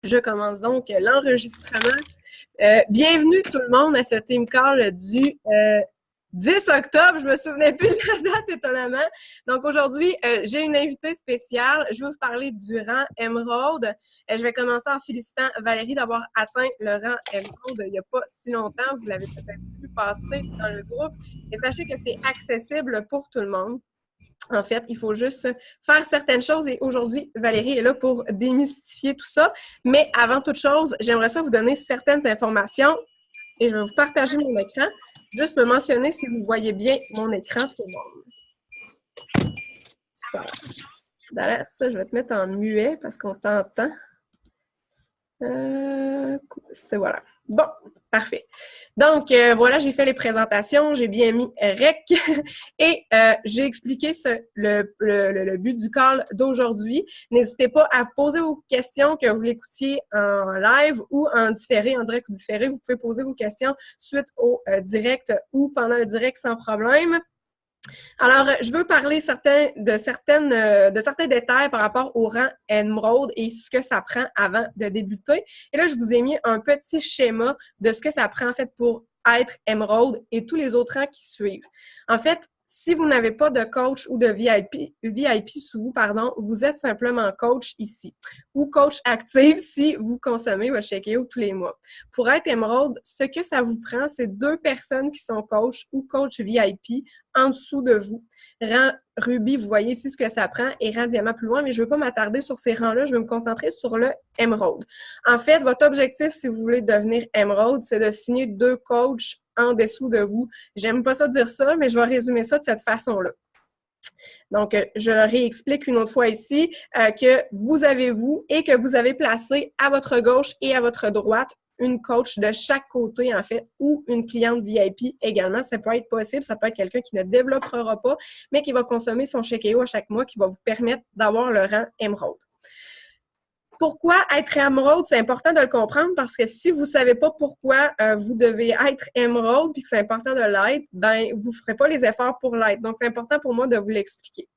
Je commence donc l'enregistrement. Bienvenue tout le monde à ce Team Call du 10 octobre. Je me souvenais plus de la date, étonnamment. Donc aujourd'hui, j'ai une invitée spéciale. Je vais vous parler du rang Emerald. Je vais commencer en félicitant Valérie d'avoir atteint le rang Emerald il n'y a pas si longtemps. Vous l'avez peut-être vu passer dans le groupe. Et sachez que c'est accessible pour tout le monde. En fait, il faut juste faire certaines choses et aujourd'hui, Valérie est là pour démystifier tout ça. Mais avant toute chose, j'aimerais ça vous donner certaines informations et je vais vous partager mon écran. Juste me mentionner si vous voyez bien mon écran tout le monde. Super. D'ailleurs, ça, je vais te mettre en muet parce qu'on t'entend. C'est voilà. Bon, parfait. Donc, voilà, j'ai fait les présentations, j'ai bien mis REC et j'ai expliqué le but du call d'aujourd'hui. N'hésitez pas à poser vos questions, que vous l'écoutiez en live ou en différé, en direct ou différé. Vous pouvez poser vos questions suite au direct ou pendant le direct sans problème. Alors, je veux parler de certains détails par rapport au rang Emerald et ce que ça prend avant de débuter. Et là, je vous ai mis un petit schéma de ce que ça prend en fait pour être Emerald et tous les autres rangs qui suivent. En fait, si vous n'avez pas de coach ou de VIP sous vous, vous êtes simplement coach ici ou coach active si vous consommez votre Shakeio tous les mois. Pour être Emerald, ce que ça vous prend, c'est 2 personnes qui sont coach ou coach VIP en dessous de vous. Rang Ruby, vous voyez ici ce que ça prend, et rang Diamant plus loin, mais je ne veux pas m'attarder sur ces rangs-là, je vais me concentrer sur le Emerald. En fait, votre objectif, si vous voulez devenir Emerald, c'est de signer 2 coachs en dessous de vous. J'aime pas ça dire ça, mais je vais résumer ça de cette façon-là. Donc, je le réexplique une autre fois ici, que vous avez vous et que vous avez placé à votre gauche et à votre droite une coach de chaque côté, en fait, ou une cliente VIP également. Ça peut être possible, ça peut être quelqu'un qui ne développera pas, mais qui va consommer son Shakeio à chaque mois, qui va vous permettre d'avoir le rang Emerald. Pourquoi être Emerald? C'est important de le comprendre parce que si vous ne savez pas pourquoi vous devez être Emerald puis que c'est important de l'être, ben vous ne ferez pas les efforts pour l'être. Donc, c'est important pour moi de vous l'expliquer.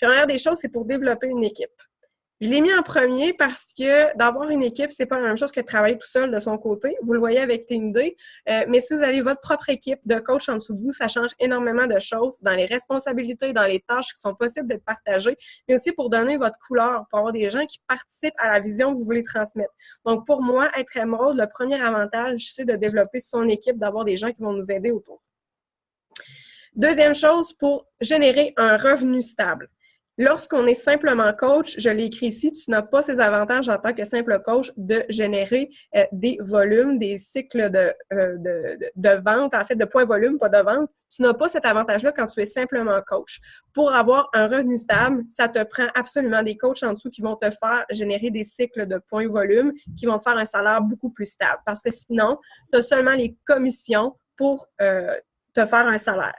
Première des choses, c'est pour développer une équipe. Je l'ai mis en premier parce que d'avoir une équipe, c'est pas la même chose que de travailler tout seul de son côté. Vous le voyez avec Team D. Mais si vous avez votre propre équipe de coach en dessous de vous, ça change énormément de choses dans les responsabilités, dans les tâches qui sont possibles d'être partagées, mais aussi pour donner votre couleur, pour avoir des gens qui participent à la vision que vous voulez transmettre. Donc, pour moi, être Emerald, le premier avantage, c'est de développer son équipe, d'avoir des gens qui vont nous aider autour. Deuxième chose, pour générer un revenu stable. Lorsqu'on est simplement coach, je l'ai écrit ici, tu n'as pas ces avantages en tant que simple coach de générer des volumes, des cycles de vente, en fait, de points volume, pas de vente. Tu n'as pas cet avantage-là quand tu es simplement coach. Pour avoir un revenu stable, ça te prend absolument des coachs en dessous qui vont te faire générer des cycles de points volume, qui vont te faire un salaire beaucoup plus stable. Parce que sinon, tu as seulement les commissions pour te faire un salaire.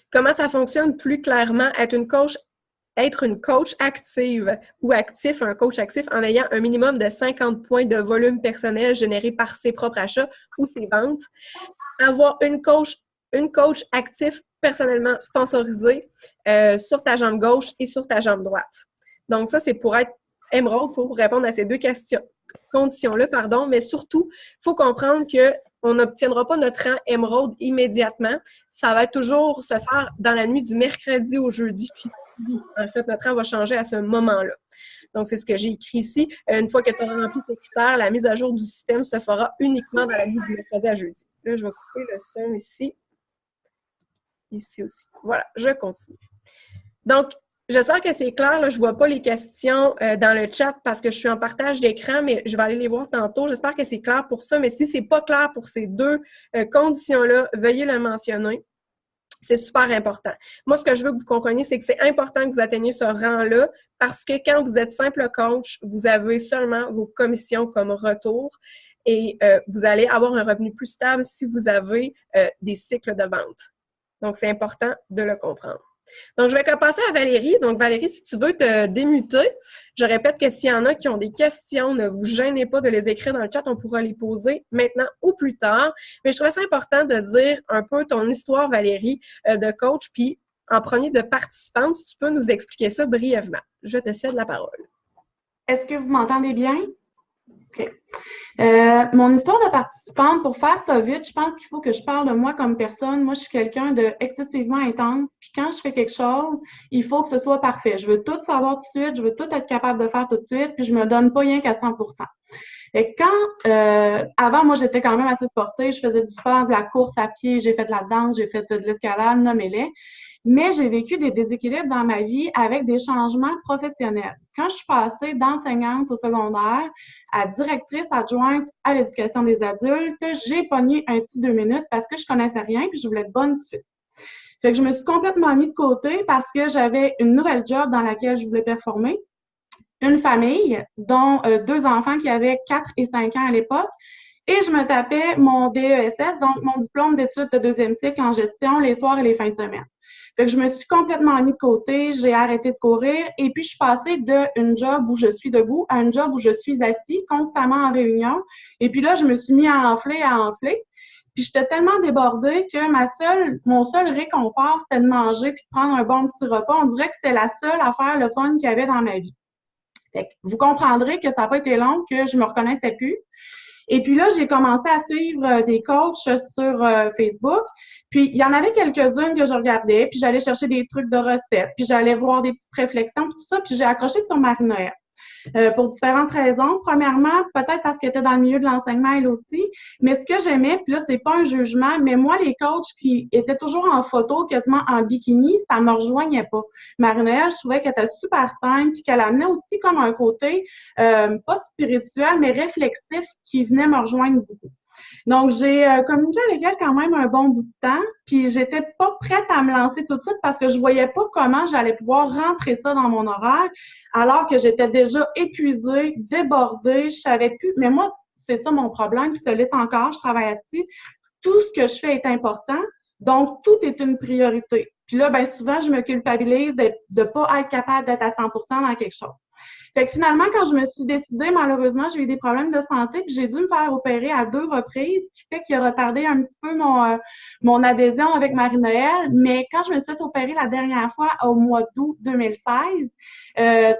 Comment ça fonctionne plus clairement? Être une coach active ou actif, un coach actif en ayant un minimum de 50 points de volume personnel généré par ses propres achats ou ses ventes. Avoir une coach actif personnellement sponsorisée sur ta jambe gauche et sur ta jambe droite. Donc ça, c'est pour être Emerald, il faut répondre à ces 2 conditions-là, mais surtout, il faut comprendre qu'on n'obtiendra pas notre rang Emerald immédiatement. Ça va toujours se faire dans la nuit du mercredi au jeudi. Puis, en fait, notre rang va changer à ce moment-là. Donc, c'est ce que j'ai écrit ici. Une fois que tu as rempli tes critères, la mise à jour du système se fera uniquement dans la nuit du mercredi à jeudi. Là, je vais couper le son ici. Ici aussi. Voilà, je continue. Donc, j'espère que c'est clair. Là, je ne vois pas les questions dans le chat parce que je suis en partage d'écran, mais je vais aller les voir tantôt. J'espère que c'est clair pour ça. Mais si ce n'est pas clair pour ces 2 conditions-là, veuillez le mentionner. C'est super important. Moi, ce que je veux que vous compreniez, c'est que c'est important que vous atteigniez ce rang-là parce que quand vous êtes simple coach, vous avez seulement vos commissions comme retour et vous allez avoir un revenu plus stable si vous avez des cycles de vente. Donc, c'est important de le comprendre. Donc, je vais passer à Valérie. Donc, Valérie, si tu veux te démuter, je répète que s'il y en a qui ont des questions, ne vous gênez pas de les écrire dans le chat. On pourra les poser maintenant ou plus tard. Mais je trouvais ça important de dire un peu ton histoire, Valérie, de coach, puis en premier de participante, si tu peux nous expliquer ça brièvement. Je te cède la parole. Est-ce que vous m'entendez bien? OK. Mon histoire de participante, pour faire ça vite, je pense qu'il faut que je parle de moi comme personne. Moi, je suis quelqu'un de excessivement intense. Puis quand je fais quelque chose, il faut que ce soit parfait. Je veux tout savoir tout de suite, je veux tout être capable de faire tout de suite, puis je me donne pas rien qu'à 100%. Et avant, moi, j'étais quand même assez sportive. Je faisais du sport, de la course à pied, j'ai fait de la danse, j'ai fait de l'escalade, nommez-les. Mais j'ai vécu des déséquilibres dans ma vie avec des changements professionnels. Quand je suis passée d'enseignante au secondaire à directrice adjointe à l'éducation des adultes, j'ai pogné un petit 2 minutes parce que je connaissais rien puis je voulais être bonne tout de suite. Fait que je me suis complètement mis de côté parce que j'avais une nouvelle job dans laquelle je voulais performer, une famille, dont 2 enfants qui avaient 4 et 5 ans à l'époque, et je me tapais mon DESS, donc mon diplôme d'études de 2e cycle en gestion, les soirs et les fins de semaine. Fait que je me suis complètement mis de côté, j'ai arrêté de courir et puis je suis passée d'une job où je suis debout à une job où je suis assis constamment en réunion. Et puis là, je me suis mis à enfler. Puis j'étais tellement débordée que mon seul réconfort, c'était de manger puis de prendre un bon petit repas. On dirait que c'était la seule affaire, le fun qu'il y avait dans ma vie. Fait que vous comprendrez que ça n'a pas été long, que je me reconnaissais plus. Et puis là, j'ai commencé à suivre des coachs sur Facebook. Puis, il y en avait quelques-unes que je regardais, puis j'allais chercher des trucs de recettes, puis j'allais voir des petites réflexions, puis tout ça, puis j'ai accroché sur Marie-Noël. Pour différentes raisons. Premièrement, peut-être parce qu'elle était dans le milieu de l'enseignement elle aussi, mais ce que j'aimais, puis là, c'est pas un jugement, mais moi, les coachs qui étaient toujours en photo, quasiment en bikini, ça me rejoignait pas. Marie-Noël, je trouvais qu'elle était super simple, puis qu'elle amenait aussi comme un côté, pas spirituel, mais réflexif, qui venait me rejoindre beaucoup. Donc, j'ai communiqué avec elle quand même un bon bout de temps, puis j'étais pas prête à me lancer tout de suite parce que je voyais pas comment j'allais pouvoir rentrer ça dans mon horaire, alors que j'étais déjà épuisée, débordée, je savais plus. Mais moi, c'est ça mon problème, puis ça l'est encore, je travaille là-dessus. Tout ce que je fais est important, donc tout est une priorité. Puis là, ben souvent, je me culpabilise de pas être capable d'être à 100% dans quelque chose. Fait que finalement, quand je me suis décidée, malheureusement, j'ai eu des problèmes de santé, puis j'ai dû me faire opérer à 2 reprises, ce qui fait qu'il a retardé un petit peu mon adhésion avec Marie-Noël. Mais quand je me suis fait opérer la dernière fois, au mois d'août 2016,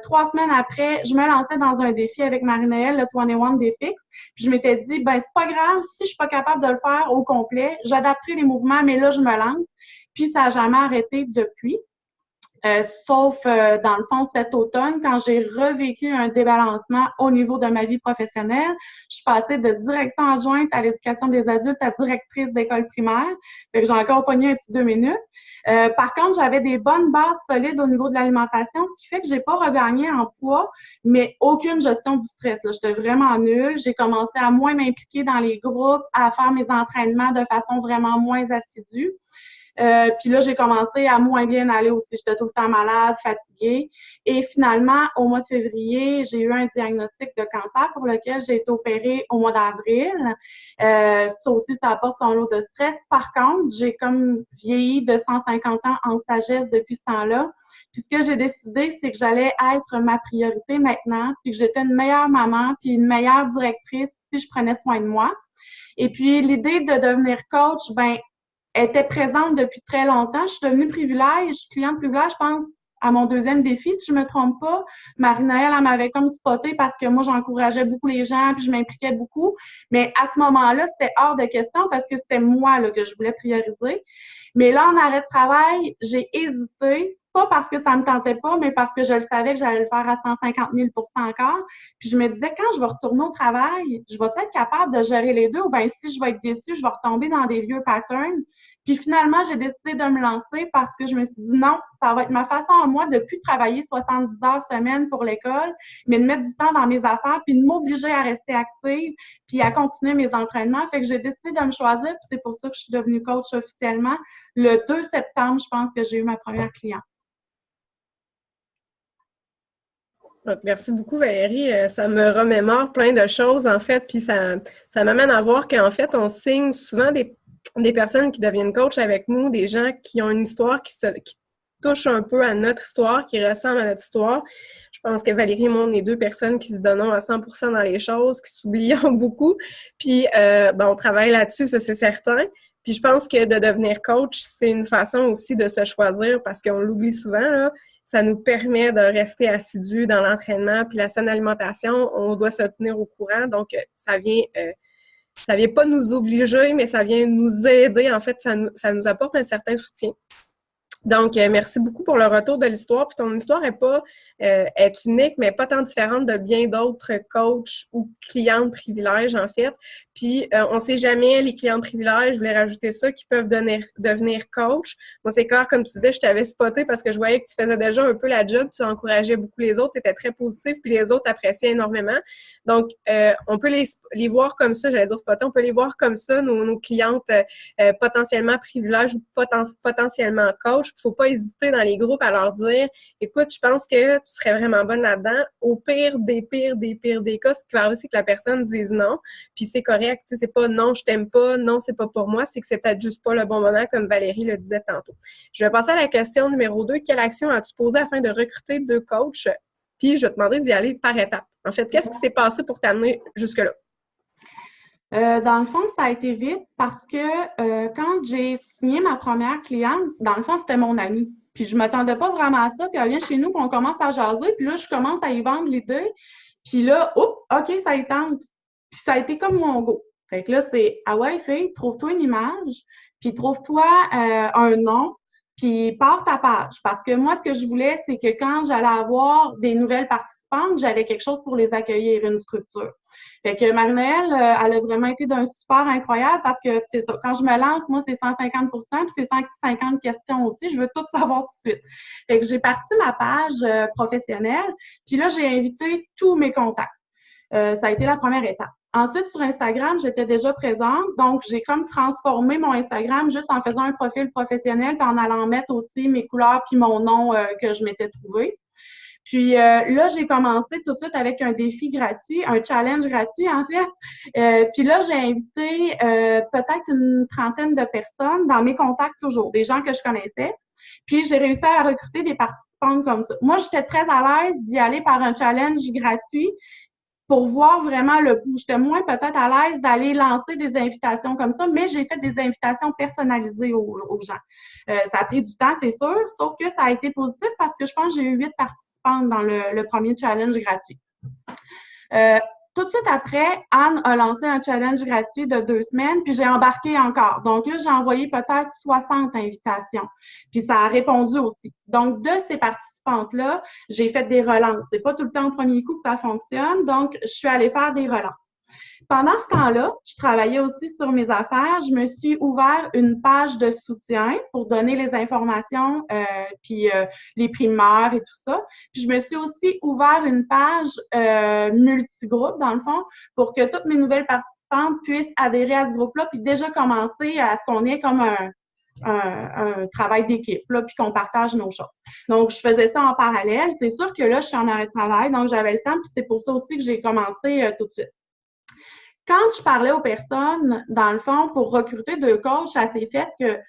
3 semaines après, je me lançais dans un défi avec Marie-Noël, le 21 Défix. Puis je m'étais dit, ben c'est pas grave, si je suis pas capable de le faire au complet, j'adapterai les mouvements, mais là, je me lance. Puis ça n'a jamais arrêté depuis. Sauf, dans le fond, cet automne, quand j'ai revécu un débalancement au niveau de ma vie professionnelle, je suis passée de direction adjointe à l'éducation des adultes à directrice d'école primaire. Fait que j'ai encore pogné un petit 2 minutes. Par contre, j'avais des bonnes bases solides au niveau de l'alimentation, ce qui fait que j'ai pas regagné en poids, mais aucune gestion du stress. Là. J'étais vraiment nulle. J'ai commencé à moins m'impliquer dans les groupes, à faire mes entraînements de façon vraiment moins assidue. Puis là, j'ai commencé à moins bien aller aussi. J'étais tout le temps malade, fatiguée. Et finalement, au mois de février, j'ai eu un diagnostic de cancer pour lequel j'ai été opérée au mois d'avril. Ça aussi, ça apporte son lot de stress. Par contre, j'ai comme vieilli de 150 ans en sagesse depuis ce temps-là. Puis ce que j'ai décidé, c'est que j'allais être ma priorité maintenant, puis que j'étais une meilleure maman, puis une meilleure directrice si je prenais soin de moi. Et puis, l'idée de devenir coach, ben était présente depuis très longtemps. Je suis devenue cliente privilège, je pense, à mon 2e défi, si je me trompe pas. Marie-Noël, elle m'avait comme spotée parce que moi, j'encourageais beaucoup les gens puis je m'impliquais beaucoup. Mais à ce moment-là, c'était hors de question parce que c'était moi là, que je voulais prioriser. Mais là, en arrêt de travail, j'ai hésité, pas parce que ça me tentait pas, mais parce que je le savais que j'allais le faire à 150 000 % encore. Puis je me disais, quand je vais retourner au travail, je vais être capable de gérer les deux ou bien si je vais être déçue, je vais retomber dans des vieux patterns. Puis finalement, j'ai décidé de me lancer parce que je me suis dit non, ça va être ma façon à moi de plus travailler 70 heures semaine pour l'école, mais de mettre du temps dans mes affaires, puis de m'obliger à rester active, puis à continuer mes entraînements. Fait que j'ai décidé de me choisir, puis c'est pour ça que je suis devenue coach officiellement. Le 2 septembre, je pense que j'ai eu ma première cliente. Merci beaucoup, Valérie. Ça me remémore plein de choses, en fait, puis ça m'amène à voir qu'en fait, on signe souvent des personnes qui deviennent coach avec nous, des gens qui ont une histoire qui touche un peu à notre histoire, qui ressemble à notre histoire. Je pense que Valérie et moi, on est 2 personnes qui se donnent à 100% dans les choses, qui s'oublient beaucoup. Puis, on travaille là-dessus, ça c'est certain. Puis, je pense que de devenir coach, c'est une façon aussi de se choisir parce qu'on l'oublie souvent, là. ça nous permet de rester assidus dans l'entraînement. Puis la saine alimentation, on doit se tenir au courant. Donc, ça vient pas nous obliger, mais ça vient nous aider. En fait, ça nous apporte un certain soutien. Donc, merci beaucoup pour le retour de l'histoire. Puis ton histoire est unique, mais pas tant différente de bien d'autres coachs ou clients de privilèges, en fait. Puis, on ne sait jamais, les clients de privilèges, je voulais rajouter ça, qui peuvent devenir coach. Moi, c'est clair, comme tu disais, je t'avais spoté parce que je voyais que tu faisais déjà un peu la job, tu encourageais beaucoup les autres, tu étais très positif, puis les autres appréciaient énormément. Donc, on peut les voir comme ça, j'allais dire spoté, on peut les voir comme ça, nos clientes potentiellement privilèges ou potentiellement coach. Il ne faut pas hésiter dans les groupes à leur dire « Écoute, je pense que tu serais vraiment bonne là-dedans. » Au pire des cas, ce qui va arriver, c'est que la personne dise non, puis c'est correct. Tu sais, c'est pas « Non, je t'aime pas. Non, c'est pas pour moi. » C'est que c'est peut-être juste pas le bon moment, comme Valérie le disait tantôt. Je vais passer à la question numéro 2. Quelle action as-tu posée afin de recruter 2 coachs? Puis je vais te demander d'y aller par étapes. En fait, qu'est-ce qui s'est passé pour t'amener jusque-là? Dans le fond, ça a été vite parce que quand j'ai signé ma première cliente, dans le fond, c'était mon amie. Puis je m'attendais pas vraiment à ça. Puis elle vient chez nous, puis on commence à jaser. Puis là, je commence à y vendre l'idée. Puis là, oups, OK, ça y tente. Puis ça a été comme mon go. Fait que là, c'est, ah ouais, fille, trouve-toi une image, puis trouve-toi un nom, puis pars ta page. Parce que moi, ce que je voulais, c'est que quand j'allais avoir des nouvelles participantes, j'avais quelque chose pour les accueillir, une structure. Fait que Marie-Noëlle, elle a vraiment été d'un support incroyable parce que, c'est ça, quand je me lance, moi, c'est 150 puis c'est 150 questions aussi. Je veux tout savoir tout de suite. Fait que j'ai parti ma page professionnelle, puis là, j'ai invité tous mes contacts. Ça a été la première étape. Ensuite, sur Instagram, j'étais déjà présente, donc j'ai comme transformé mon Instagram juste en faisant un profil professionnel puis en allant mettre aussi mes couleurs puis mon nom que je m'étais trouvé. Puis là, j'ai commencé tout de suite avec un défi gratuit, un challenge gratuit en fait. Puis là, j'ai invité peut-être une trentaine de personnes dans mes contacts toujours, des gens que je connaissais. Puis j'ai réussi à recruter des participantes comme ça. Moi, j'étais très à l'aise d'y aller par un challenge gratuit pour voir vraiment le pouls. J'étais moins peut-être à l'aise d'aller lancer des invitations comme ça, mais j'ai fait des invitations personnalisées aux gens. Ça a pris du temps, c'est sûr, sauf que ça a été positif parce que je pense que j'ai eu 8 participantes dans le premier challenge gratuit. Tout de suite après, Anne a lancé un challenge gratuit de 2 semaines, puis j'ai embarqué encore. Donc là, j'ai envoyé peut-être 60 invitations, puis ça a répondu aussi. Donc, de ces participantes-là, j'ai fait des relances. C'est pas tout le temps au premier coup que ça fonctionne, donc je suis allée faire des relances. Pendant ce temps-là, je travaillais aussi sur mes affaires. Je me suis ouvert une page de soutien pour donner les informations, puis les primeurs et tout ça. Puis je me suis aussi ouvert une page multigroupe, dans le fond, pour que toutes mes nouvelles participantes puissent adhérer à ce groupe-là, puis déjà commencer à ce qu'on ait comme un travail d'équipe, là, puis qu'on partage nos choses. Donc, je faisais ça en parallèle. C'est sûr que là, je suis en arrêt de travail, donc j'avais le temps, puis c'est pour ça aussi que j'ai commencé tout de suite. Quand je parlais aux personnes, dans le fond, pour recruter 2 coachs, ça s'est fait que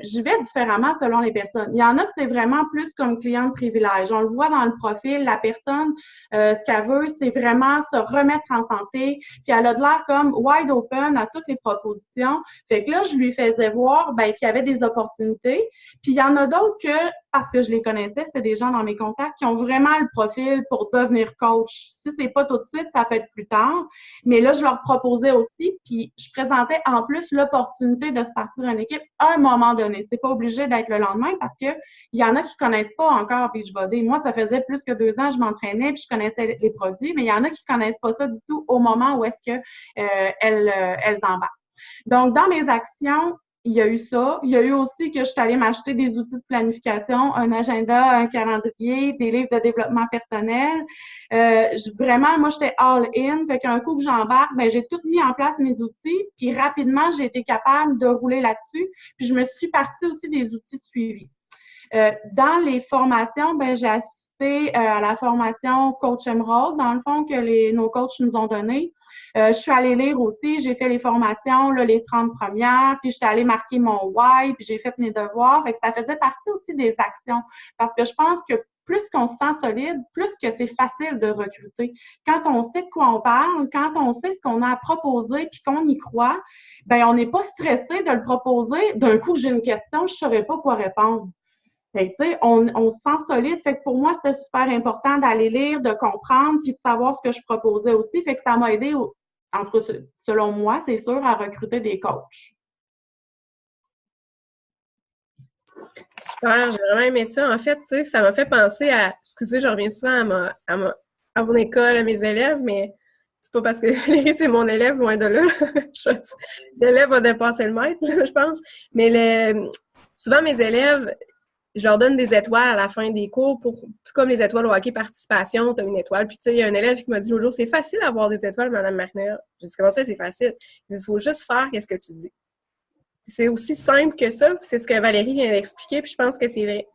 j'y vais différemment selon les personnes. Il y en a que c'est vraiment plus comme client de privilège. On le voit dans le profil, la personne, ce qu'elle veut, c'est vraiment se remettre en santé, puis elle a de l'air comme wide open à toutes les propositions. Fait que là, je lui faisais voir qu'il y avait des opportunités. Puis il y en a d'autres que, parce que je les connaissais, c'était des gens dans mes contacts qui ont vraiment le profil pour devenir coach. Si c'est pas tout de suite, ça peut être plus tard. Mais là, je leur proposais aussi, puis je présentais en plus l'opportunité de se partir en équipe à un moment donné. C'est pas obligé d'être le lendemain parce que il y en a qui connaissent pas encore Beachbody. Moi, ça faisait plus que 2 ans que je m'entraînais puis je connaissais les produits, mais il y en a qui connaissent pas ça du tout au moment où est-ce que elles embarquent. Donc, dans mes actions, il y a eu ça. Il y a eu aussi que je suis allée m'acheter des outils de planification, un agenda, un calendrier, des livres de développement personnel. Vraiment, moi, j'étais all-in. Fait qu'un coup que j'embarque, j'ai tout mis en place mes outils. Puis rapidement, j'ai été capable de rouler là-dessus. Puis je me suis partie aussi des outils de suivi. Dans les formations, j'ai assisté à la formation Coach Emerald, dans le fond, que nos coachs nous ont donné. Je suis allée lire aussi, j'ai fait les formations, là, les 30 premières, puis j'étais allée marquer mon why, puis j'ai fait mes devoirs. Fait que ça faisait partie aussi des actions. Parce que je pense que plus qu'on se sent solide, plus que c'est facile de recruter. Quand on sait de quoi on parle, quand on sait ce qu'on a à proposer, puis qu'on y croit, on n'est pas stressé de le proposer. D'un coup, j'ai une question, je ne saurais pas quoi répondre. Fait que, tu sais, on se sent solide. Fait que pour moi, c'était super important d'aller lire, de comprendre, puis de savoir ce que je proposais aussi. Fait que ça m'a aidé, en tout cas, selon moi, c'est sûr, à recruter des coachs. Super, j'ai vraiment aimé ça. En fait, tu sais, ça m'a fait penser à, excusez, je reviens souvent à mon école, à mes élèves, mais c'est pas parce que Valérie, c'est mon élève, loin de là. L'élève va dépasser le maître, là, je pense. Mais souvent, mes élèves, je leur donne des étoiles à la fin des cours, comme les étoiles au hockey participation, tu as une étoile. Puis, tu sais, il y a un élève qui m'a dit l'autre jour, c'est facile d'avoir des étoiles, Madame Marner. J'ai dit, comment ça, c'est facile? Il faut juste faire ce que tu dis. C'est aussi simple que ça, c'est ce que Valérie vient d'expliquer, puis je pense que c'est vrai.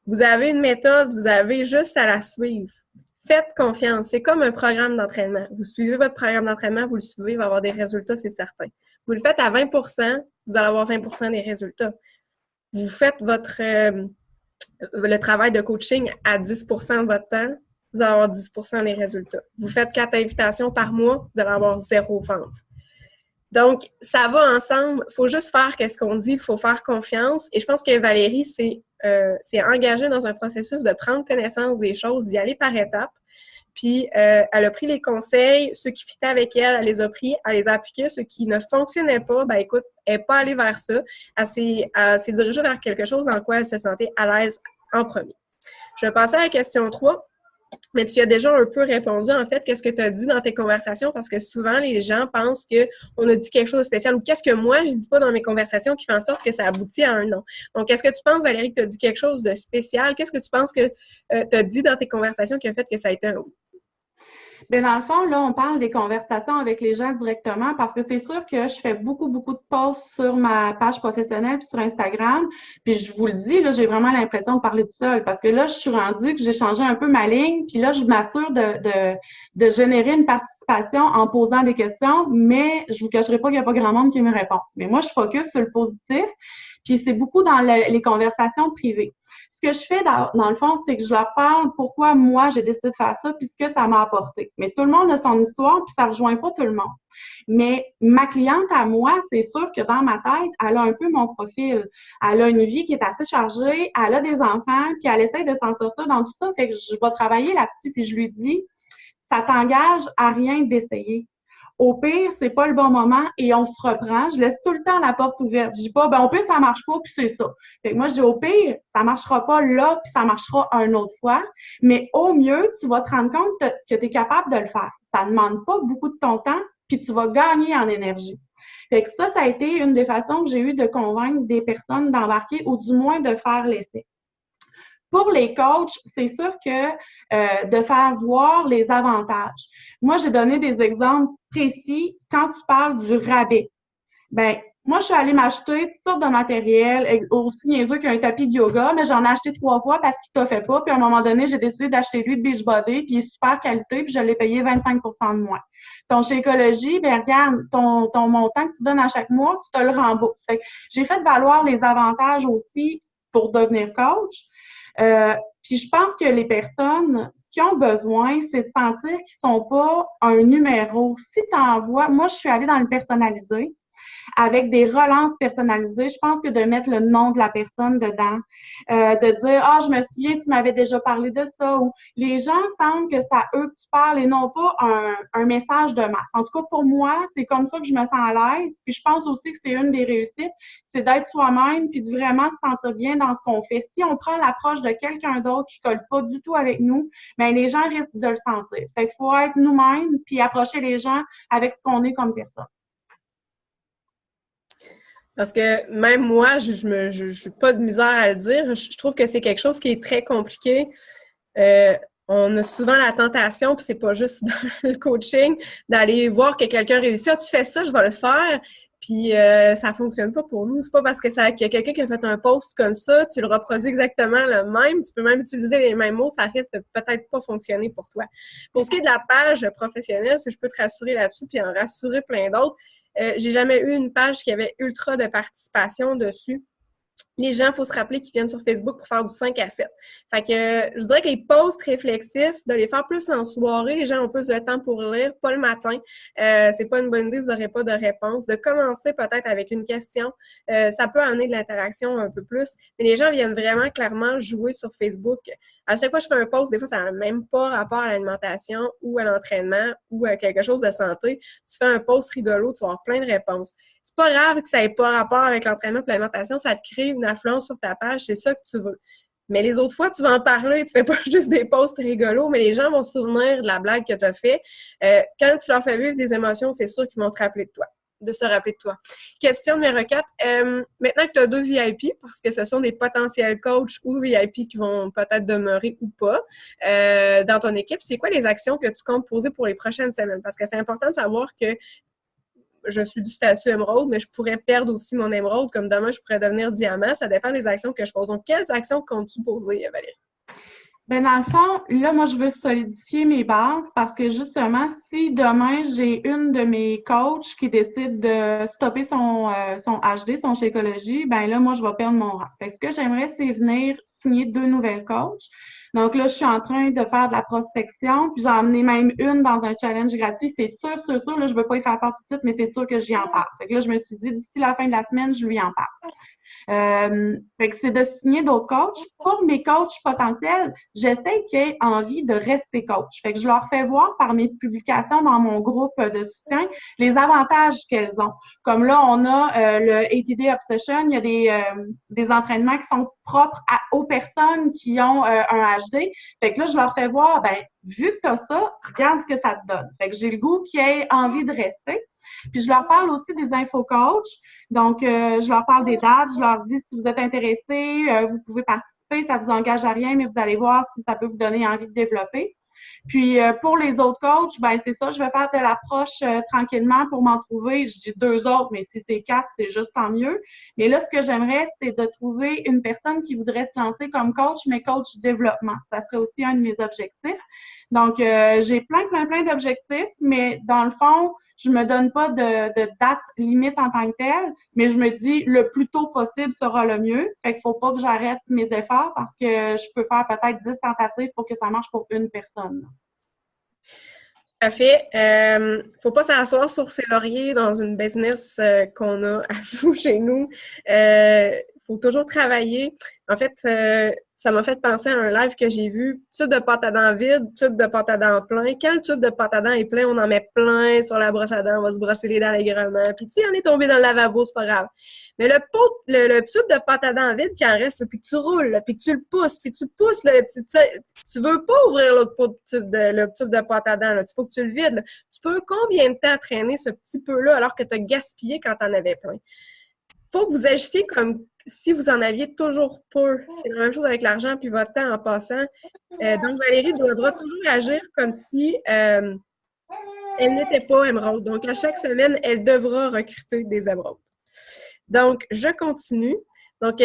Vous avez une méthode, vous avez juste à la suivre. Faites confiance. C'est comme un programme d'entraînement. Vous suivez votre programme d'entraînement, vous le suivez, il va avoir des résultats, c'est certain. Vous le faites à 20 %, vous allez avoir 20 % des résultats. Vous faites le travail de coaching à 10 % de votre temps, vous allez avoir 10 % des résultats. Vous faites 4 invitations par mois, vous allez avoir 0 vente. Donc, ça va ensemble. Il faut juste faire ce qu'on dit, il faut faire confiance. Et je pense que Valérie s'est engagée dans un processus de prendre connaissance des choses, d'y aller par étapes. Puis, elle a pris les conseils, ceux qui fitaient avec elle, elle les a pris, elle les a appliqués. Ceux qui ne fonctionnaient pas, ben écoute, elle n'est pas allée vers ça. Elle s'est dirigée vers quelque chose dans quoi elle se sentait à l'aise en premier. Je vais passer à la question 3. Mais tu as déjà un peu répondu, en fait, qu'est-ce que tu as dit dans tes conversations, parce que souvent, les gens pensent qu'on a dit quelque chose de spécial ou qu'est-ce que moi, je dis pas dans mes conversations qui fait en sorte que ça aboutit à un non. Donc, est-ce que tu penses, Valérie, que tu as dit quelque chose de spécial? Qu'est-ce que tu penses que tu as dit dans tes conversations qui a fait que ça a été un oui? Bien, dans le fond, là, on parle des conversations avec les gens directement parce que c'est sûr que je fais beaucoup, beaucoup de posts sur ma page professionnelle puis sur Instagram. Puis je vous le dis, là, j'ai vraiment l'impression de parler tout seul parce que là, je suis rendue que j'ai changé un peu ma ligne. Puis là, je m'assure de générer une participation en posant des questions, mais je vous cacherai pas qu'il n'y a pas grand monde qui me répond. Mais moi, je focus sur le positif. Puis c'est beaucoup dans les conversations privées. Ce que je fais dans le fond, c'est que je leur parle pourquoi moi j'ai décidé de faire ça puis ce que ça m'a apporté. Mais tout le monde a son histoire puis ça rejoint pas tout le monde. Mais ma cliente à moi, c'est sûr que dans ma tête, elle a un peu mon profil. Elle a une vie qui est assez chargée, elle a des enfants puis elle essaie de s'en sortir dans tout ça. Fait que je vais travailler là-dessus puis je lui dis, ça t'engage à rien d'essayer. Au pire, c'est pas le bon moment et on se reprend. Je laisse tout le temps la porte ouverte. Je dis pas, ben au pire, ça marche pas, puis c'est ça. Fait que moi, je dis au pire, ça marchera pas là, puis ça marchera une autre fois. Mais au mieux, tu vas te rendre compte que tu es capable de le faire. Ça ne demande pas beaucoup de ton temps, puis tu vas gagner en énergie. Fait que ça a été une des façons que j'ai eu de convaincre des personnes d'embarquer ou du moins de faire l'essai. Pour les coachs, c'est sûr que de faire voir les avantages. Moi, j'ai donné des exemples précis quand tu parles du rabais. Ben, moi, je suis allée m'acheter toutes sortes de matériel, aussi niaiseux qu'un tapis de yoga, mais j'en ai acheté 3 fois parce qu'il t'a fait pas. Puis à un moment donné, j'ai décidé d'acheter lui de Beachbody, puis il est super qualité, puis je l'ai payé 25 % de moins. Ton chez Écologie, ben regarde, ton montant que tu donnes à chaque mois, tu te le rembourses. J'ai fait valoir les avantages aussi pour devenir coach. Puis je pense que les personnes, ce qu'ils ont besoin, c'est de sentir qu'ils sont pas un numéro. Si tu envoies, moi, je suis allée dans le personnalisé avec des relances personnalisées. Je pense que de mettre le nom de la personne dedans, de dire « Ah, je me souviens, tu m'avais déjà parlé de ça » ou les gens sentent que c'est à eux que tu parles et non pas un message de masse. En tout cas, pour moi, c'est comme ça que je me sens à l'aise. Puis je pense aussi que c'est une des réussites, c'est d'être soi-même puis de vraiment se sentir bien dans ce qu'on fait. Si on prend l'approche de quelqu'un d'autre qui colle pas du tout avec nous, bien, les gens risquent de le sentir. Fait qu'il faut être nous-mêmes puis approcher les gens avec ce qu'on est comme personne. Parce que même moi, je n'ai pas de misère à le dire. Je trouve que c'est quelque chose qui est très compliqué. On a souvent la tentation, puis c'est pas juste dans le coaching, d'aller voir que quelqu'un réussit. Ah, tu fais ça, je vais le faire. Puis ça fonctionne pas pour nous. C'est pas parce qu'il y a quelqu'un qui a fait un post comme ça, tu le reproduis exactement le même. Tu peux même utiliser les mêmes mots, ça risque de peut-être pas fonctionner pour toi. Pour ce qui est de la page professionnelle, si je peux te rassurer là-dessus, puis en rassurer plein d'autres, j'ai jamais eu une page qui avait ultra de participation dessus. les gens, il faut se rappeler qu'ils viennent sur Facebook pour faire du 5 à 7. Fait que je dirais que les posts réflexifs, de les faire plus en soirée, les gens ont plus de temps pour lire, pas le matin. C'est pas une bonne idée, vous n'aurez pas de réponse. De commencer peut-être avec une question, ça peut amener de l'interaction un peu plus. Mais les gens viennent vraiment clairement jouer sur Facebook. À chaque fois que je fais un post, des fois, ça n'a même pas rapport à l'alimentation ou à l'entraînement ou à quelque chose de santé. Tu fais un post rigolo, tu vas avoir plein de réponses. C'est pas grave que ça n'ait pas rapport avec l'entraînement et l'alimentation, ça te crée une affluence sur ta page, c'est ça que tu veux. Mais les autres fois, tu vas en parler, tu fais pas juste des posts rigolos, mais les gens vont se souvenir de la blague que tu as fait. Quand tu leur fais vivre des émotions, c'est sûr qu'ils vont te rappeler de toi, de se rappeler de toi. Question numéro 4. Maintenant que tu as 2 VIP, parce que ce sont des potentiels coachs ou VIP qui vont peut-être demeurer ou pas dans ton équipe, c'est quoi les actions que tu comptes poser pour les prochaines semaines? Parce que c'est important de savoir que je suis du statut émeraude, mais je pourrais perdre aussi mon émeraude, comme demain, je pourrais devenir diamant. Ça dépend des actions que je pose. Donc, quelles actions comptes-tu poser, Valérie? Ben dans le fond, là, moi, je veux solidifier mes bases parce que justement, si demain, j'ai une de mes coachs qui décide de stopper son HD, son Shakeology, ben là, moi, je vais perdre mon rang. Fait que ce que j'aimerais, c'est venir signer 2 nouvelles coachs. Donc là, je suis en train de faire de la prospection, puis j'en ai emmené même une dans un challenge gratuit. C'est sûr, là, je veux pas y faire part tout de suite, mais c'est sûr que j'y en parle. Fait que là, je me suis dit, d'ici la fin de la semaine, je lui en parle. Fait que c'est de signer d'autres coachs. Pour mes coachs potentiels, j'essaie qu'ils aient envie de rester coach. Fait que je leur fais voir par mes publications dans mon groupe de soutien les avantages qu'elles ont. Comme là, on a le ATD Obsession, il y a des entraînements qui sont propres aux personnes qui ont un HD. Fait que là, je leur fais voir, ben vu que tu as ça, regarde ce que ça te donne. Fait que j'ai le goût qu'ils aient envie de rester. Puis je leur parle aussi des info-coachs. Donc, je leur parle des dates. Je leur dis, si vous êtes intéressés, vous pouvez participer. Ça vous engage à rien, mais vous allez voir si ça peut vous donner envie de développer. Puis, pour les autres coachs, ben c'est ça, je vais faire de l'approche tranquillement pour m'en trouver. Je dis 2 autres, mais si c'est 4, c'est juste tant mieux. Mais là, ce que j'aimerais, c'est de trouver une personne qui voudrait se lancer comme coach, mais coach développement. Ça serait aussi un de mes objectifs. Donc, j'ai plein d'objectifs, mais dans le fond, je me donne pas de date limite en tant que telle, mais je me dis le plus tôt possible sera le mieux. Fait qu'il faut pas que j'arrête mes efforts parce que je peux faire peut-être 10 tentatives pour que ça marche pour une personne. Tout à fait. Faut pas s'asseoir sur ses lauriers dans une business qu'on a à nous, chez nous. Faut toujours travailler. En fait, ça m'a fait penser à un live que j'ai vu. Tube de pâte à dents vide, tube de pâte à dents plein. Quand le tube de pâte à dents est plein, on en met plein sur la brosse à dents. On va se brosser les dents allègrement. Puis tu sais, on est tombé dans le lavabo, c'est pas grave. Mais le tube de pâte à dents vide qui en reste, là, puis que tu roules, là, puis que tu le pousses, tu veux pas ouvrir l'autre le tube de pâte à dents. Il faut que tu le vides. Là. Tu peux combien de temps traîner ce petit peu-là alors que tu as gaspillé quand tu en avais plein? Faut que vous agissiez comme si vous en aviez toujours peu. C'est la même chose avec l'argent puis votre temps en passant. Donc, Valérie devra toujours agir comme si elle n'était pas émeraude. Donc, à chaque semaine, elle devra recruter des émeraudes. Donc, je continue. Donc,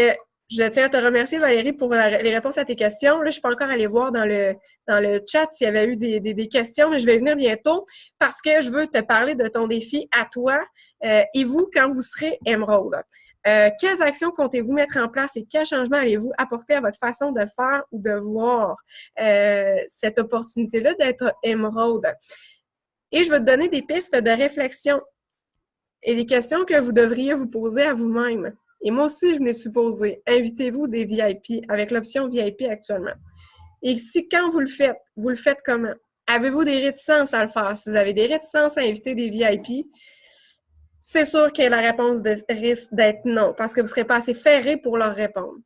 je tiens à te remercier, Valérie, pour les réponses à tes questions. Là, je ne suis pas encore allée voir dans le chat s'il y avait eu des questions, mais je vais venir bientôt parce que je veux te parler de ton défi à toi et vous quand vous serez émeraude. Quelles actions comptez-vous mettre en place et quels changements allez-vous apporter à votre façon de faire ou de voir cette opportunité-là d'être émeraude? Et je vais te donner des pistes de réflexion et des questions que vous devriez vous poser à vous-même. Et moi aussi, je me suis posée. Invitez-vous des VIP avec l'option VIP actuellement. Et si quand vous le faites comment? Avez-vous des réticences à le faire? Si vous avez des réticences à inviter des VIP, c'est sûr que la réponse risque d'être non, parce que vous ne serez pas assez ferré pour leur répondre.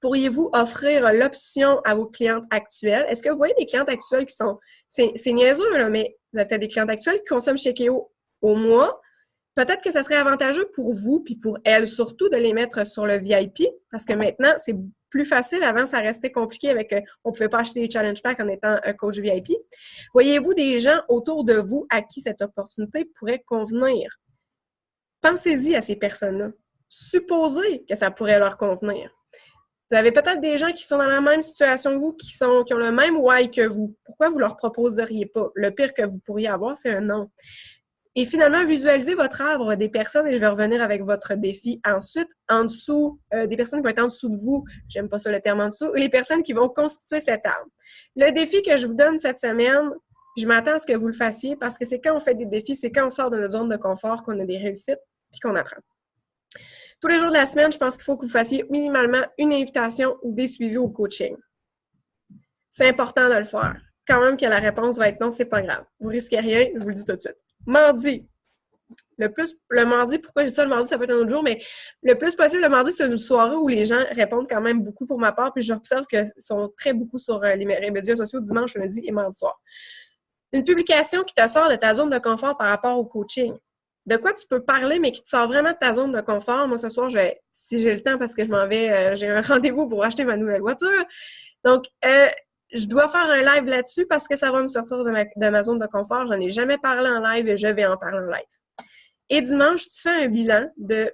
Pourriez-vous offrir l'option à vos clientes actuelles? Est-ce que vous voyez des clientes actuelles qui sont... C'est niaiseux, là, mais vous avez peut-être des clientes actuelles qui consomment chez Keo au mois. Peut-être que ça serait avantageux pour vous, puis pour elles surtout, de les mettre sur le VIP, parce que maintenant, c'est plus facile. Avant, ça restait compliqué avec... on ne pouvait pas acheter des challenge packs en étant un coach VIP. Voyez-vous des gens autour de vous à qui cette opportunité pourrait convenir? Pensez-y à ces personnes-là. Supposez que ça pourrait leur convenir. Vous avez peut-être des gens qui sont dans la même situation que vous, qui ont le même why que vous. Pourquoi vous ne leur proposeriez pas? Le pire que vous pourriez avoir, c'est un non. Et finalement, visualisez votre arbre des personnes, et je vais revenir avec votre défi ensuite, en dessous, des personnes qui vont être en dessous de vous, j'aime pas ça le terme en dessous, et les personnes qui vont constituer cet arbre. Le défi que je vous donne cette semaine, je m'attends à ce que vous le fassiez parce que c'est quand on fait des défis, c'est quand on sort de notre zone de confort qu'on a des réussites puis qu'on apprend. Tous les jours de la semaine, je pense qu'il faut que vous fassiez minimalement une invitation ou des suivis au coaching. C'est important de le faire. Quand même que la réponse va être non, c'est pas grave. Vous risquez rien, je vous le dis tout de suite. Mardi. Le mardi, pourquoi j'ai dit ça le mardi, ça peut être un autre jour, mais le plus possible, le mardi, c'est une soirée où les gens répondent quand même beaucoup pour ma part, puis j'observe qu'ils sont très beaucoup sur les médias sociaux dimanche, lundi et mardi soir. Une publication qui te sort de ta zone de confort par rapport au coaching. De quoi tu peux parler, mais qui te sort vraiment de ta zone de confort. Moi, ce soir, si j'ai le temps, parce que je m'en vais, j'ai un rendez-vous pour acheter ma nouvelle voiture. Donc, je dois faire un live là-dessus parce que ça va me sortir de ma zone de confort. J'en ai jamais parlé en live et je vais en parler en live. Et dimanche, tu fais un bilan de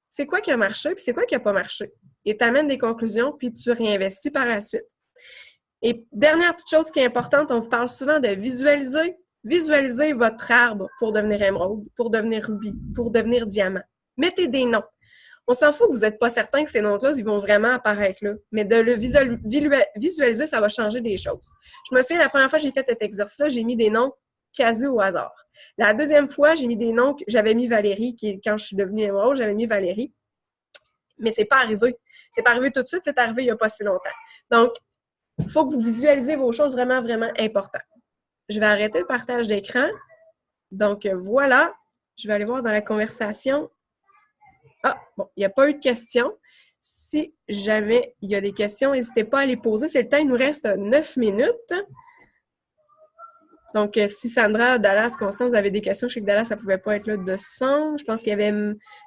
c'est quoi qui a marché puis c'est quoi qui n'a pas marché. Et tu amènes des conclusions puis tu réinvestis par la suite. Et dernière petite chose qui est importante, on vous parle souvent de visualiser. Visualisez votre arbre pour devenir émeraude, pour devenir rubis, pour devenir diamant. Mettez des noms. On s'en fout que vous n'êtes pas certain que ces noms-là, ils vont vraiment apparaître là. Mais de le visualiser, ça va changer des choses. Je me souviens, la première fois que j'ai fait cet exercice-là, j'ai mis des noms quasi au hasard. La deuxième fois, j'ai mis des noms, j'avais mis Valérie, quand je suis devenue émeraude, j'avais mis Valérie. Mais c'est pas arrivé. C'est pas arrivé tout de suite, c'est arrivé il n'y a pas si longtemps. Donc, il faut que vous visualisez vos choses vraiment, vraiment importantes. Je vais arrêter le partage d'écran. Donc, voilà. Je vais aller voir dans la conversation. Ah, bon, il n'y a pas eu de questions. Si jamais il y a des questions, n'hésitez pas à les poser. C'est le temps, il nous reste 9 minutes. Donc, si Sandra, Dallas, Constance, vous avez des questions, je sais que Dallas, ça ne pouvait pas être là de son. Je pense qu'il y avait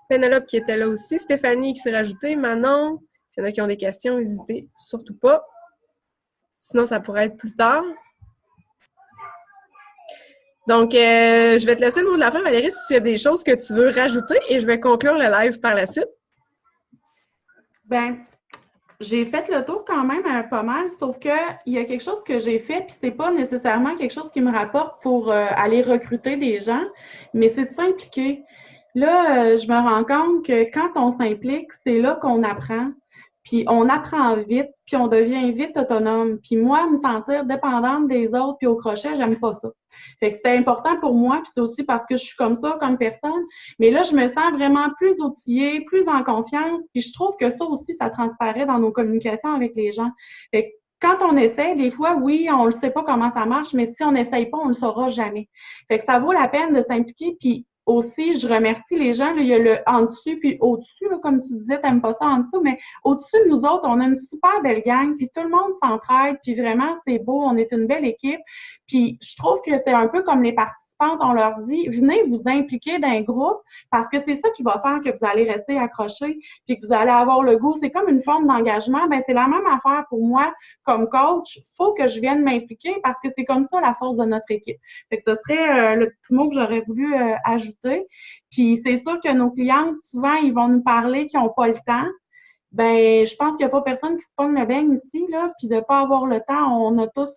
Penelope qui était là aussi. Stéphanie qui s'est rajoutée. Manon, s'il y en a qui ont des questions, n'hésitez surtout pas. Sinon, ça pourrait être plus tard. Donc, je vais te laisser le mot de la fin, Valérie, si tu as des choses que tu veux rajouter et je vais conclure le live par la suite. Bien, j'ai fait le tour quand même pas mal, sauf qu'il y a quelque chose que j'ai fait, puis c'est pas nécessairement quelque chose qui me rapporte pour aller recruter des gens, mais c'est de s'impliquer. Là, je me rends compte que quand on s'implique, c'est là qu'on apprend. Puis on apprend vite, puis on devient vite autonome. Puis moi, me sentir dépendante des autres puis au crochet, j'aime pas ça. Fait que c'est important pour moi, puis c'est aussi parce que je suis comme ça, comme personne. Mais là, je me sens vraiment plus outillée, plus en confiance, puis je trouve que ça aussi, ça transparaît dans nos communications avec les gens. Fait que quand on essaie, des fois, oui, on ne sait pas comment ça marche, mais si on n'essaye pas, on ne le saura jamais. Fait que ça vaut la peine de s'impliquer, puis aussi, je remercie les gens. Là, il y a le en dessus puis au-dessus, là, comme tu disais, t'aimes pas ça en dessous, mais au-dessus de nous autres, on a une super belle gang, puis tout le monde s'entraide, puis vraiment, c'est beau, on est une belle équipe. Puis je trouve que c'est un peu comme les participantes, on leur dit, venez vous impliquer dans un groupe, parce que c'est ça qui va faire que vous allez rester accrochés, puis que vous allez avoir le goût. C'est comme une forme d'engagement. Ben c'est la même affaire pour moi comme coach. Faut que je vienne m'impliquer parce que c'est comme ça la force de notre équipe. Fait que ce serait le petit mot que j'aurais voulu ajouter. Puis c'est sûr que nos clientes, souvent, ils vont nous parler qu'ils n'ont pas le temps. Ben, je pense qu'il n'y a pas personne qui se pogne le beigne ici, là, puis de pas avoir le temps. On a tous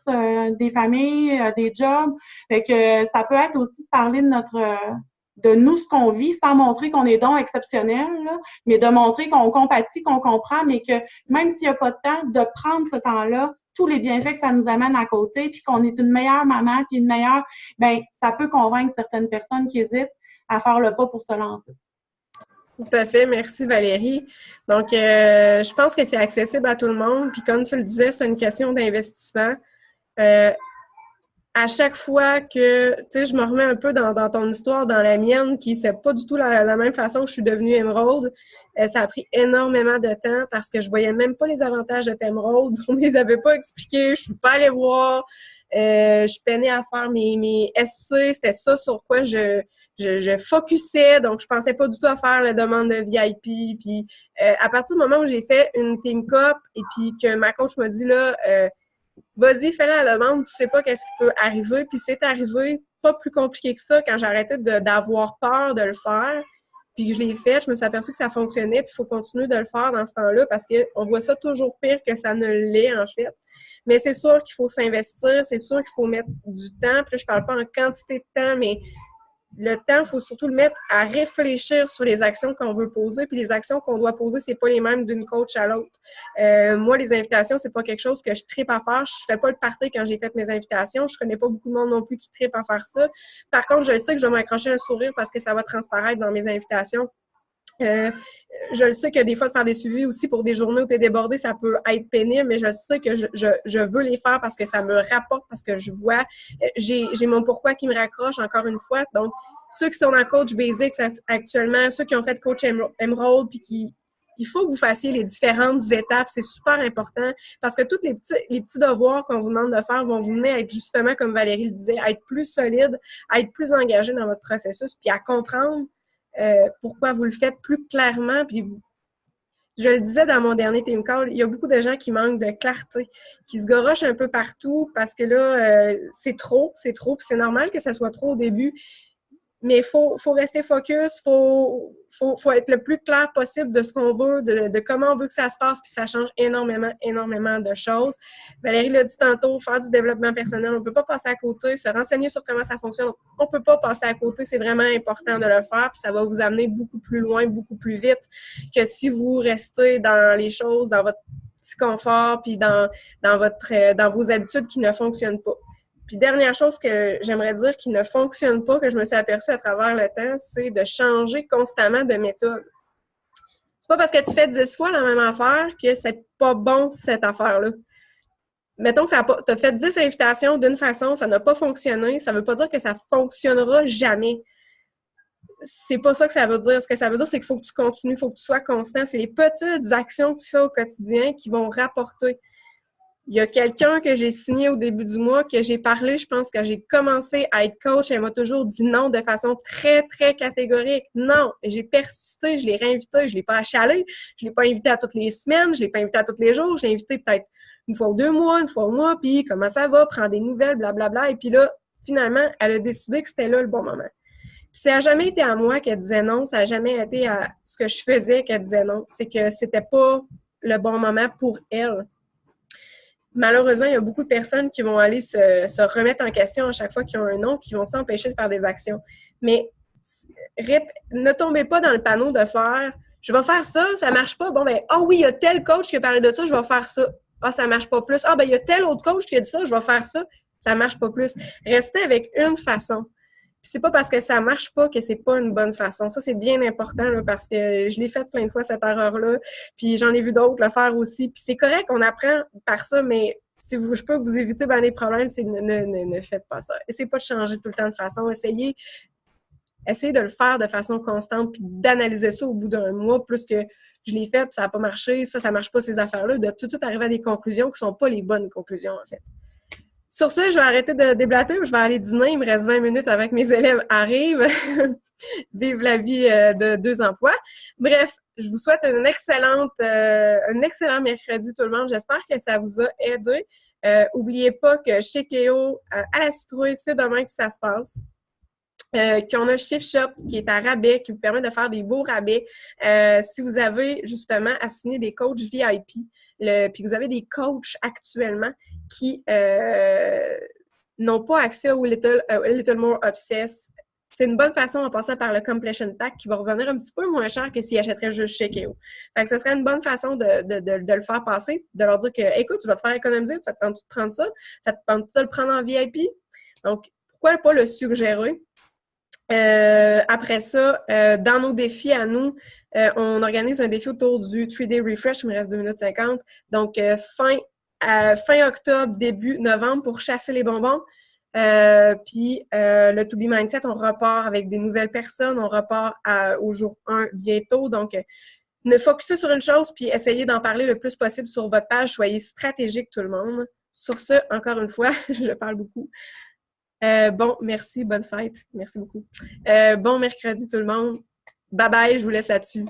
des familles, des jobs. Fait que ça peut être aussi de parler de nous, ce qu'on vit, sans montrer qu'on est donc exceptionnel, là, mais de montrer qu'on compatit, qu'on comprend, mais que même s'il n'y a pas de temps, de prendre ce temps-là, tous les bienfaits que ça nous amène à côté, puis qu'on est une meilleure maman, puis une meilleure, ben, ça peut convaincre certaines personnes qui hésitent à faire le pas pour se lancer. Tout à fait. Merci, Valérie. Donc, je pense que c'est accessible à tout le monde. Puis, comme tu le disais, c'est une question d'investissement. À chaque fois que, tu sais, je me remets un peu dans ton histoire, dans la mienne, qui c'est pas du tout la même façon que je suis devenue émeraude. Ça a pris énormément de temps parce que je voyais même pas les avantages d'être émeraude. On me les avait pas expliqués. Je suis pas allée voir. Je peinais à faire mes SC. C'était ça sur quoi je focusais, donc je pensais pas du tout à faire la demande de VIP. Puis à partir du moment où j'ai fait une team cup et puis que ma coach m'a dit là, vas-y, fais la demande, tu sais pas qu'est-ce qui peut arriver. Puis c'est arrivé, pas plus compliqué que ça quand j'ai arrêté d'avoir peur de le faire. Puis que je l'ai fait, je me suis aperçue que ça fonctionnait. Puis il faut continuer de le faire dans ce temps-là parce qu'on voit ça toujours pire que ça ne l'est en fait. Mais c'est sûr qu'il faut s'investir, c'est sûr qu'il faut mettre du temps. Puis là, je parle pas en quantité de temps, mais le temps, il faut surtout le mettre à réfléchir sur les actions qu'on veut poser, puis les actions qu'on doit poser, c'est pas les mêmes d'une coach à l'autre. Moi, les invitations, c'est pas quelque chose que je tripe à faire. Je fais pas le party quand j'ai fait mes invitations. Je connais pas beaucoup de monde non plus qui tripe à faire ça. Par contre, je sais que je vais m'accrocher un sourire parce que ça va transparaître dans mes invitations. Je le sais que des fois, de faire des suivis aussi pour des journées où tu es débordé, ça peut être pénible, mais je sais que je veux les faire parce que ça me rapporte, parce que je vois, j'ai mon pourquoi qui me raccroche encore une fois. Donc, ceux qui sont en coach basics actuellement, ceux qui ont fait coach Emerald, puis il faut que vous fassiez les différentes étapes. C'est super important parce que tous les petits devoirs qu'on vous demande de faire vont vous mener à être justement, comme Valérie le disait, à être plus solide, à être plus engagé dans votre processus, puis à comprendre pourquoi vous le faites plus clairement. Puis je le disais dans mon dernier team call, il y a beaucoup de gens qui manquent de clarté, qui se garochent un peu partout parce que là, c'est trop, puis c'est normal que ça soit trop au début. Mais il faut rester focus, faut être le plus clair possible de ce qu'on veut, de comment on veut que ça se passe, puis ça change énormément de choses. Valérie l'a dit tantôt, faire du développement personnel, on ne peut pas passer à côté, se renseigner sur comment ça fonctionne, on ne peut pas passer à côté, c'est vraiment important de le faire, puis ça va vous amener beaucoup plus loin, beaucoup plus vite que si vous restez dans les choses, dans votre petit confort, puis dans vos habitudes qui ne fonctionnent pas. Puis dernière chose que j'aimerais dire qui ne fonctionne pas, que je me suis aperçue à travers le temps, c'est de changer constamment de méthode. C'est pas parce que tu fais 10 fois la même affaire que c'est pas bon cette affaire-là. Mettons que tu as fait 10 invitations d'une façon, ça n'a pas fonctionné, ça veut pas dire que ça fonctionnera jamais. C'est pas ça que ça veut dire. Ce que ça veut dire, c'est qu'il faut que tu continues, il faut que tu sois constant. C'est les petites actions que tu fais au quotidien qui vont rapporter. Il y a quelqu'un que j'ai signé au début du mois, que j'ai parlé, je pense, quand j'ai commencé à être coach, elle m'a toujours dit non de façon très, très catégorique. Non. Et j'ai persisté, je l'ai réinvité, je l'ai pas achalé, je l'ai pas invité à toutes les semaines, je l'ai pas invité à tous les jours, j'ai invité peut-être une fois ou 2 mois, une fois au mois, puis comment ça va, prendre des nouvelles, blablabla. Et puis là, finalement, elle a décidé que c'était là le bon moment. Puis ça n'a jamais été à moi qu'elle disait non, ça n'a jamais été à ce que je faisais qu'elle disait non. C'est que c'était pas le bon moment pour elle. Malheureusement, il y a beaucoup de personnes qui vont aller se remettre en question à chaque fois qu'ils ont un non, qui vont s'empêcher de faire des actions. Mais ne tombez pas dans le panneau de faire « je vais faire ça, ça marche pas. Bon, ben, oui, il y a tel coach qui a parlé de ça, je vais faire ça. Ah, ça marche pas plus. Ah, ben, il y a tel autre coach qui a dit ça, je vais faire ça. Ça marche pas plus. » Restez avec une façon. Puis c'est pas parce que ça marche pas que c'est pas une bonne façon. Ça, c'est bien important là, parce que je l'ai fait plein de fois, cette erreur-là. Puis j'en ai vu d'autres le faire aussi. Puis c'est correct, on apprend par ça, mais si je peux vous éviter des problèmes, c'est ne faites pas ça. Essayez pas de changer tout le temps de façon. Essayez de le faire de façon constante puis d'analyser ça au bout d'un mois, plus que je l'ai fait puis ça n'a pas marché, ça marche pas ces affaires-là, de tout de suite arriver à des conclusions qui sont pas les bonnes conclusions, en fait. Sur ce, je vais arrêter de déblater, je vais aller dîner. Il me reste 20 minutes avec mes élèves arrivent. Vive la vie de 2 emplois. Bref, je vous souhaite un excellent mercredi tout le monde. J'espère que ça vous a aidé. N'oubliez pas que chez Kéo, à la citrouille, c'est demain que ça se passe. Qu'on a Shift Shop qui est à rabais, qui vous permet de faire des beaux rabais. Si vous avez justement assigné des coachs VIP, puis vous avez des coachs actuellement qui n'ont pas accès au Little More Obsessed, c'est une bonne façon en passant par le Completion Pack qui va revenir un petit peu moins cher que s'ils achèteraient juste chez Kéo. Fait que ce serait une bonne façon de le faire passer, de leur dire que, écoute, tu vas te faire économiser, ça te tente de prendre ça, ça te tente de le prendre en VIP. Donc, pourquoi pas le suggérer? Après ça, dans nos défis à nous, on organise un défi autour du 3-Day Refresh, il me reste 2 minutes 50. Donc, fin octobre, début novembre pour chasser les bonbons. Puis le To Be Mindset, on repart avec des nouvelles personnes, on repart au jour 1 bientôt. Donc, ne focussez sur une chose puis essayez d'en parler le plus possible sur votre page. Soyez stratégique tout le monde. Sur ce, encore une fois, je parle beaucoup. Bon, merci, bonne fête. Merci beaucoup. Bon mercredi tout le monde. Bye bye, je vous laisse là-dessus.